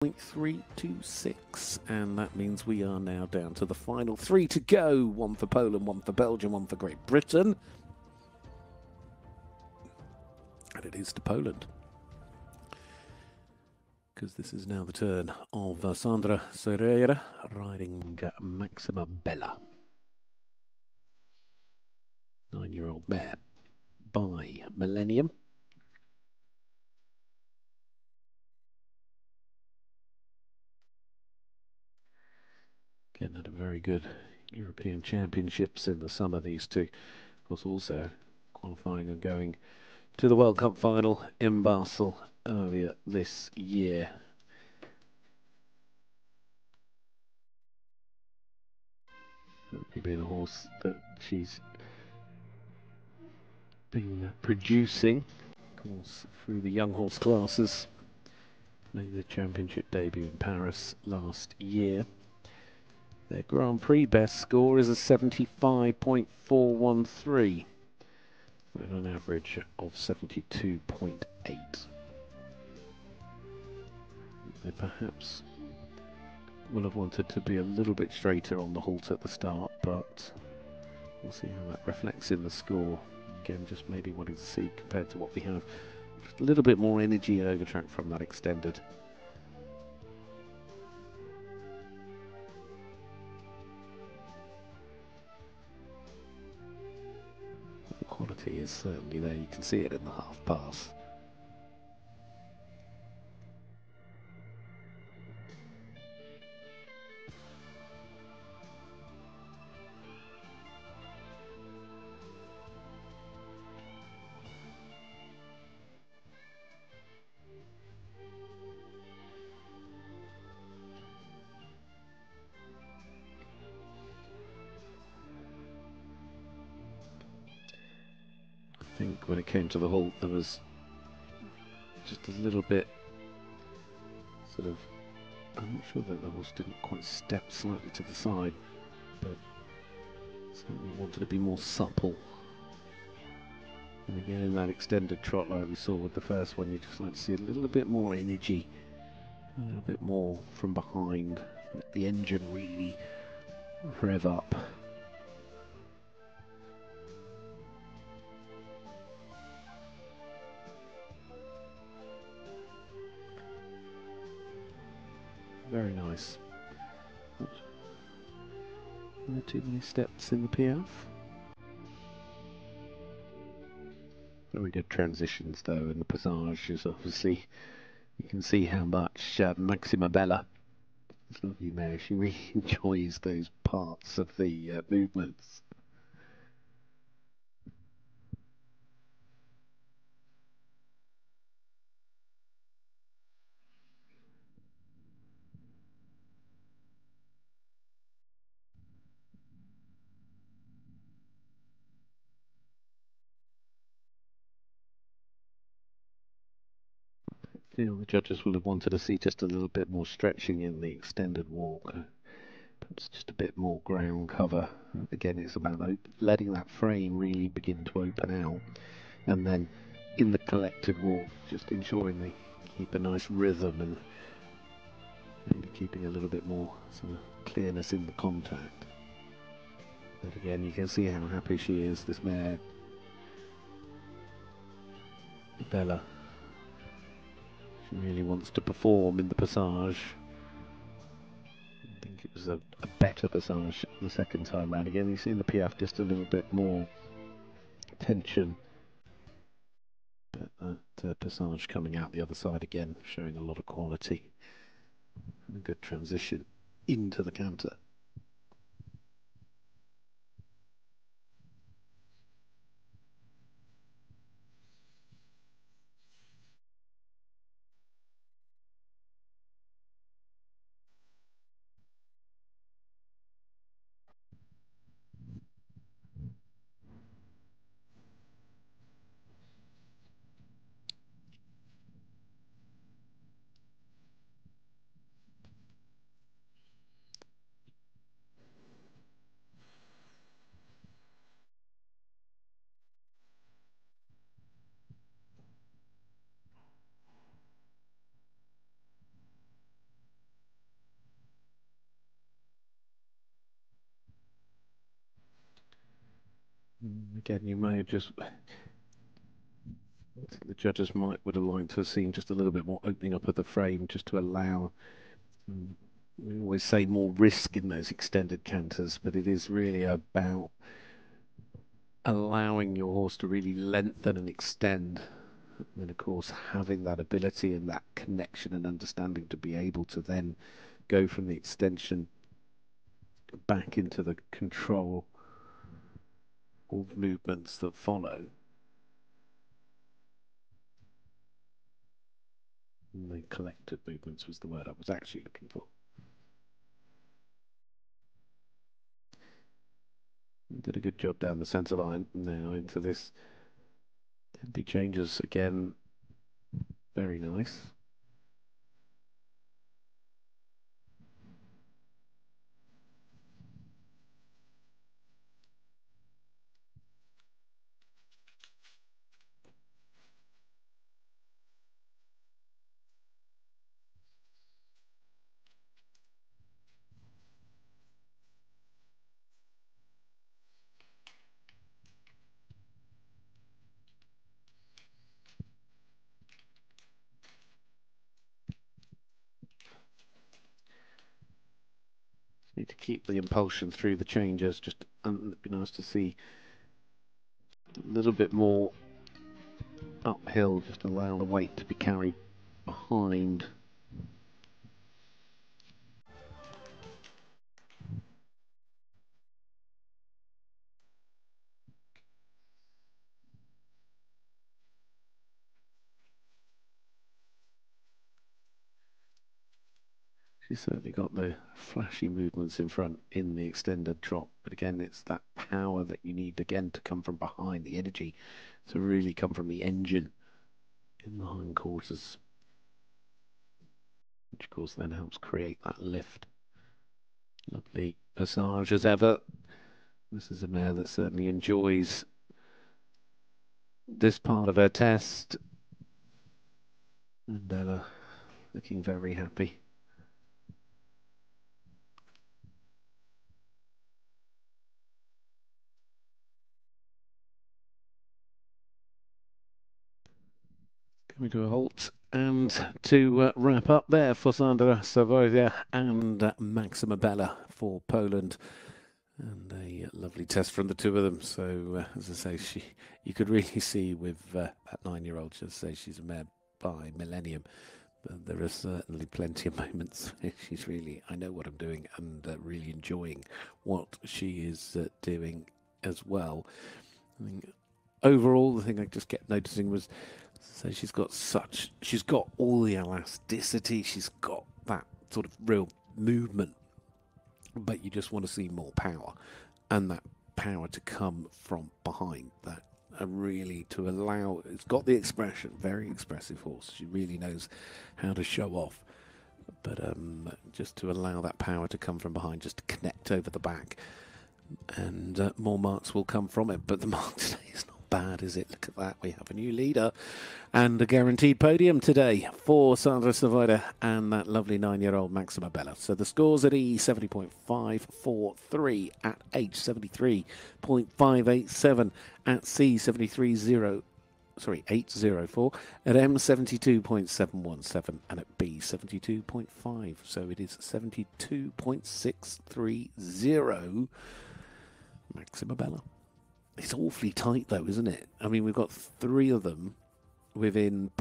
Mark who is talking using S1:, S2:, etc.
S1: 0.326, and that means we are now down to the final three to go. One for Poland, one for Belgium, one for Great Britain. And it is to Poland, because this is now the turn of Sandra CRE-ARA riding MAXIMA Bella. 9-year-old mare by Millennium. Again, had a very good European Championships in the summer, these two. Of course, also qualifying and going to the World Cup final in Basel earlier this year. Being a horse that she's been producing, of course, through the young horse classes. Made the championship debut in Paris last year. Their Grand Prix best score is a 75.413 with an average of 72.8. They perhaps will have wanted to be a little bit straighter on the halt at the start, but we'll see how that reflects in the score. Again, just maybe wanting to see compared to what we have, just a little bit more energy over track from that extended. The quality is certainly there, you can see it in the half pass. I think when it came to the halt, there was just a little bit sort of, I'm not sure that the horse didn't quite step slightly to the side, but certainly wanted to be more supple. And again, in that extended trot like we saw with the first one, you just like to see a little bit more energy, a little bit more from behind, let the engine really rev up. Very nice. Not too many steps in the PF. Very good transitions though, and the passage is obviously, you can see how much MAXIMA Bella, this lovely mare, she really enjoys those parts of the movements. I feel the judges will have wanted to see just a little bit more stretching in the extended walk. Perhaps just a bit more ground cover. Again, it's about letting that frame really begin to open out, and then in the collected walk, just ensuring they keep a nice rhythm and maybe keeping a little bit more sort of clearness in the contact. But again, you can see how happy she is, this mare, Bella. She really wants to perform in the passage. I think it was a better passage the second time round. Again, you see in the PF just a little bit more tension. But that passage coming out the other side again, showing a lot of quality. And a good transition into the canter. Again, you may have just, the judges would have liked to have seen just a little bit more opening up of the frame, just to allow, we always say more risk in those extended canters, but it is really about allowing your horse to really lengthen and extend. And of course, having that ability and that connection and understanding to be able to then go from the extension back into the control of movements that follow. And the collected movements was the word I was actually looking for. Did a good job down the centre line. Now into this tempi changes again. Very nice. Need to keep the impulsion through the changes. Just it'd be nice to see a little bit more uphill, just allow the weight to be carried behind. She's certainly got the flashy movements in front in the extended trot, but again, it's that power that you need again to come from behind, the energy to really come from the engine in the hindquarters, which of course then helps create that lift. Lovely passage as ever. This is a mare that certainly enjoys this part of her test, and looking very happy. Coming to a halt, and to wrap up there for Sandra, Sysojeva and MAXIMA Bella for Poland. And a lovely test from the two of them. So, as I say, you could really see with that 9-year-old, just say she's a mare by millennium. But there are certainly plenty of moments where she's really, I know what I'm doing, and really enjoying what she is doing as well. I think overall, the thing I just kept noticing was, so she's got all the elasticity, she's got that sort of real movement, but you just want to see more power, and that power to come from behind, that really to allow, it's got the expression, very expressive horse, she really knows how to show off, but just to allow that power to come from behind, just to connect over the back, and more marks will come from it. But the mark today is not bad, is it? Look at that, we have a new leader and a guaranteed podium today for Sandra Sysojeva and that lovely 9-year-old MAXIMA Bella. So the scores at E 70.543, at H 73.587, at C 804, at M 72.717, and at B 72.5. So it is 72.630 MAXIMA Bella. It's awfully tight though, isn't it? I mean, we've got 3 of them within